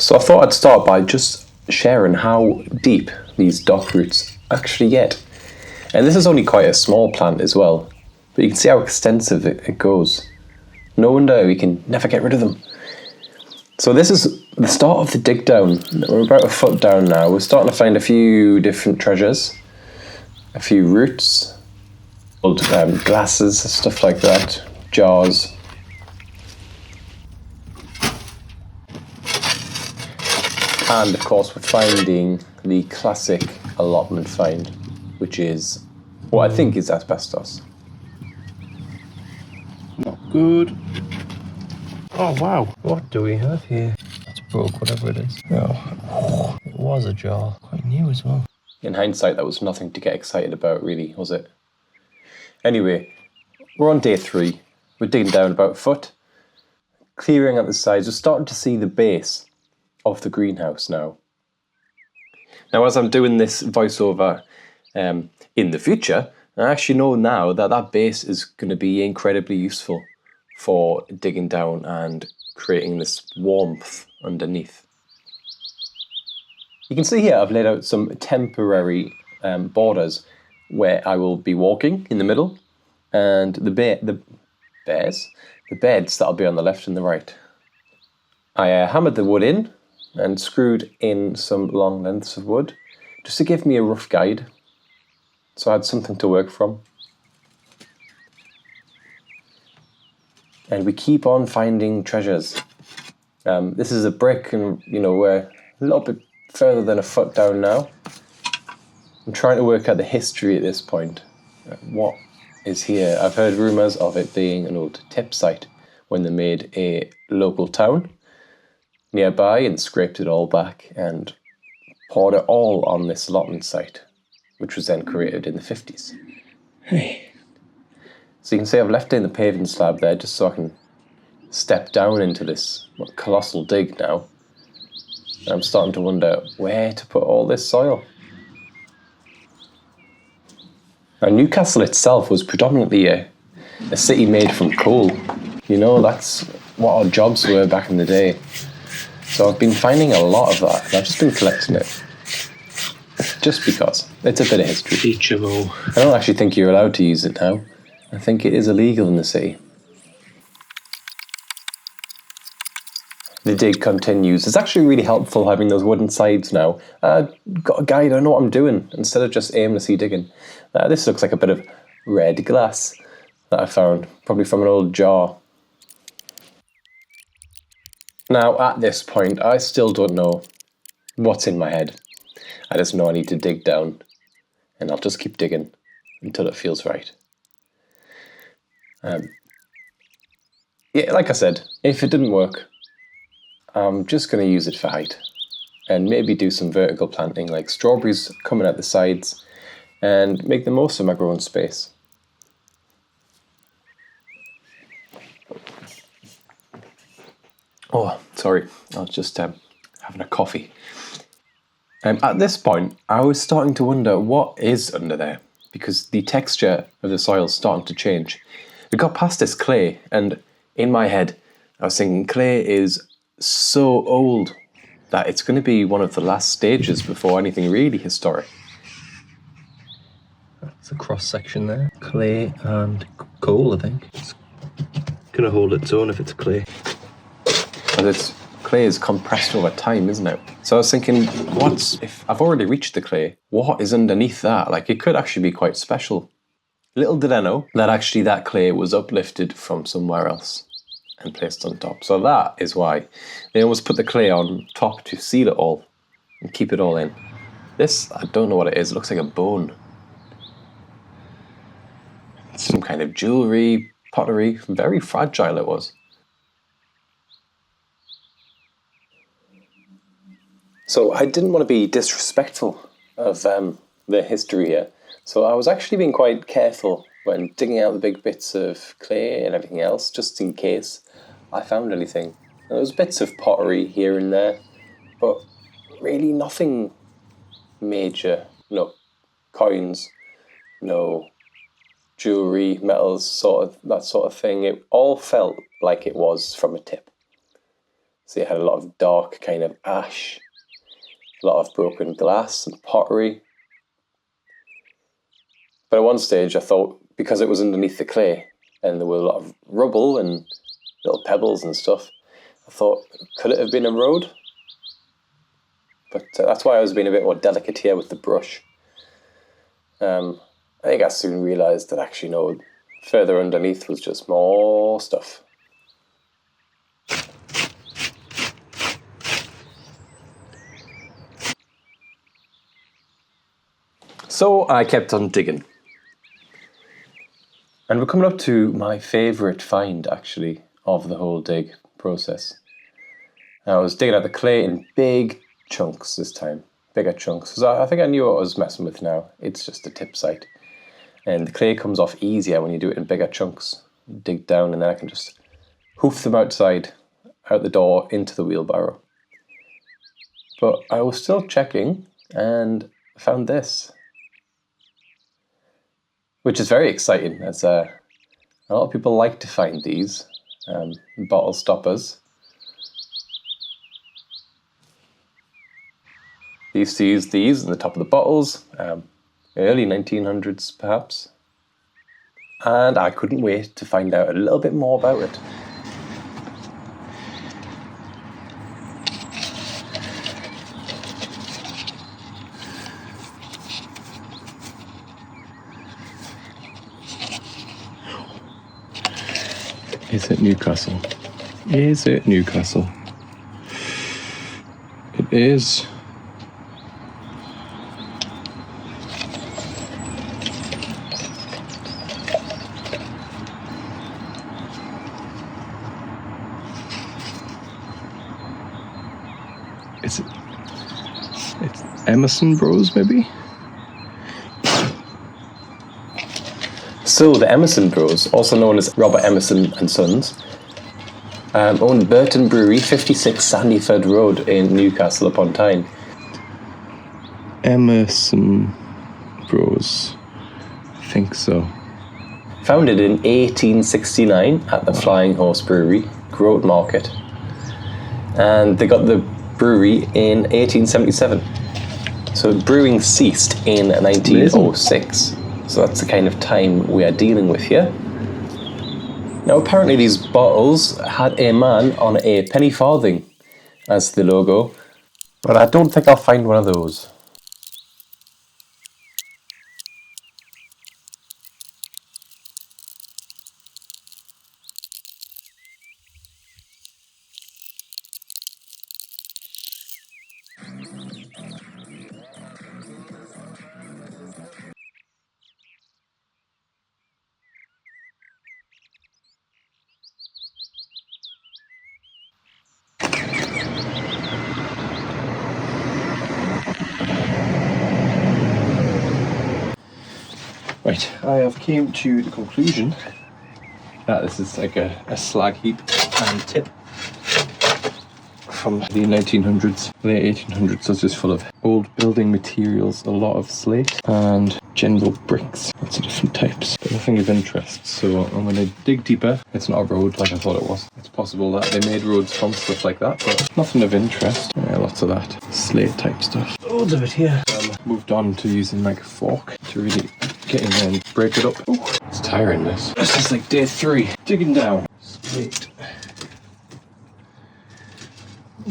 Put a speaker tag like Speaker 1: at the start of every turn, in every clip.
Speaker 1: So I thought I'd start by just sharing how deep these dock roots actually get. And this is only quite a small plant as well, but you can see how extensive it goes. No wonder we can never get rid of them. So this is the start of the dig down. We're about a foot down now. We're starting to find a few different treasures, a few roots, old glasses, stuff like that, jars. And of course we're finding the classic allotment find, which is what I think is asbestos.
Speaker 2: Not good. Oh wow, what do we have here? That's broke, whatever it is. Oh, it was a jar. Quite new as well.
Speaker 1: In hindsight, that was nothing to get excited about, really, was it? Anyway, we're on day 3. We're digging down about a foot, clearing out the sides. We're starting to see the base of the greenhouse now. Now, as I'm doing this voiceover in the future, I actually know now that that base is going to be incredibly useful for digging down and creating this warmth underneath. You can see here I've laid out some temporary borders where I will be walking in the middle, and the beds that'll be on the left and the right. I hammered the wood in and screwed in some long lengths of wood just to give me a rough guide, so I had something to work from. And we keep on finding treasures. This is a brick, and we're a little bit further than a foot down now. I'm trying to work out the history at this point. What is here? I've heard rumours of it being an old tip site when they made a local town nearby and scraped it all back and poured it all on this allotment site, which was then created in the 50s.
Speaker 2: Hey.
Speaker 1: So you can see I've left in the paving slab there just so I can step down into this colossal dig now. And I'm starting to wonder where to put all this soil. Now, Newcastle itself was predominantly a city made from coal. That's what our jobs were back in the day. So I've been finding a lot of that, and I've just been collecting it. Just because. It's a bit of history.
Speaker 2: HMO.
Speaker 1: I don't actually think you're allowed to use it now. I think it is illegal in the city. The dig continues. It's actually really helpful having those wooden sides now. Got a guide, I know what I'm doing, instead of just aimlessly digging. This looks like a bit of red glass that I found, probably from an old jar. Now, at this point, I still don't know what's in my head. I just know I need to dig down, and I'll just keep digging until it feels right. Yeah, like I said, if it didn't work, I'm just going to use it for height and maybe do some vertical planting like strawberries coming out the sides and make the most of my growing space. Oh, sorry, I was just having a coffee. At this point, I was starting to wonder what is under there, because the texture of the soil is starting to change. We got past this clay, and in my head, I was thinking clay is so old that it's going to be one of the last stages before anything really historic.
Speaker 2: That's a cross section there. Clay and coal, I think. It's gonna hold its own if it's clay.
Speaker 1: But clay is compressed over time, isn't it? So I was thinking, if I've already reached the clay, what is underneath that? Like, it could actually be quite special. Little did I know that actually that clay was uplifted from somewhere else and placed on top. So that is why they always put the clay on top to seal it all and keep it all in. This, I don't know what it is. It looks like a bone. Some kind of jewellery, pottery. Very fragile it was. So I didn't want to be disrespectful of the history here. So I was actually being quite careful when digging out the big bits of clay and everything else, just in case I found anything. And there was bits of pottery here and there, but really nothing major. No coins, no jewellery, metals, that sort of thing. It all felt like it was from a tip. So it had a lot of dark kind of ash, a lot of broken glass and pottery. But at one stage I thought, because it was underneath the clay and there were a lot of rubble and little pebbles and stuff, I thought, could it have been a road? But that's why I was being a bit more delicate here with the brush. I think I soon realised that actually no, further underneath was just more stuff. So I kept on digging. And we're coming up to my favourite find, actually, of the whole dig process. I was digging out the clay in big chunks this time, bigger chunks. Because I think I knew what I was messing with now. It's just a tip site. And the clay comes off easier when you do it in bigger chunks. Dig down and then I can just hoof them outside, out the door, into the wheelbarrow. But I was still checking and found this, which is very exciting, as a lot of people like to find these bottle stoppers. They used to use these in the top of the bottles, early 1900s perhaps. And I couldn't wait to find out a little bit more about it.
Speaker 2: Is it Newcastle? Is it Newcastle? It is. Is it? It's Emerson Bros, maybe?
Speaker 1: So the Emerson Bros, also known as Robert Emerson and Sons, own Burton Brewery, 56 Sandyford Road in Newcastle upon Tyne.
Speaker 2: Emerson Bros. I think so.
Speaker 1: Founded in 1869 at the Flying Horse Brewery, Groat Market. And they got the brewery in 1877. So brewing ceased in 1906. So that's the kind of time we are dealing with here. Now apparently these bottles had a man on a penny farthing as the logo, but I don't think I'll find one of those.
Speaker 2: Right, I have came to the conclusion that this is like a slag heap and tip from the 1900s, late 1800s. So it's just full of old building materials, a lot of slate and general bricks, lots of different types, but nothing of interest. So I'm going to dig deeper. It's not a road like I thought it was. It's possible that they made roads from stuff like that, but nothing of interest. Yeah, lots of that slate type stuff. Loads of it here. Moved on to using like a fork to really get in there and break it up. Ooh, it's tiring this. This is like day 3. Digging down. Slate.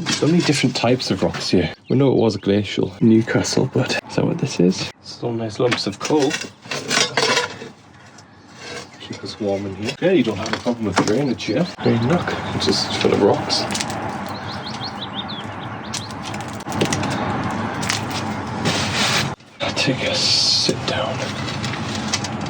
Speaker 2: So many different types of rocks here. We know it was glacial in Newcastle, but is that what this is? Still nice lumps of coal. Keep us warm in here. Okay, you don't have a problem with drainage here. Drain look, it's just full of rocks. Take a